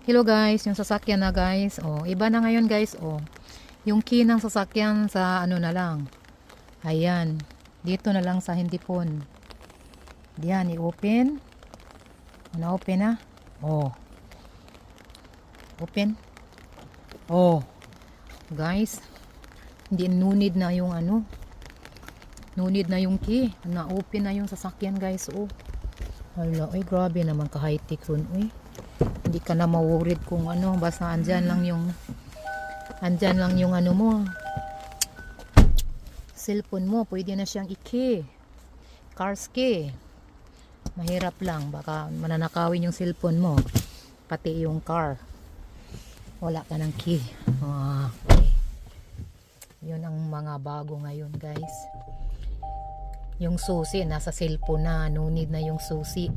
Hello guys, yung sasakyan na guys. Oh, iba na ngayon guys. Oh, yung key ng sasakyan sa ano na lang. Ayan. Dito na lang sa hindi phone. Diyan, i-open. Na-open na. Oh. Open. Oh. Guys, hindi nunid na yung ano. Nunid na yung key. Na-open na yung sasakyan guys. Oh. Hala, ay grabe naman ka-high-tech ron. Uy. Hindi ka na ma-worried kung ano, basta andyan lang yung ano mo, cellphone mo, pwede na siyang i-key, cars key. Mahirap lang, baka mananakawin yung cellphone mo, pati yung car, wala ka ng key. Okay. Yun ang mga bago ngayon guys. Yung susi nasa cellphone na, no need na yung susi.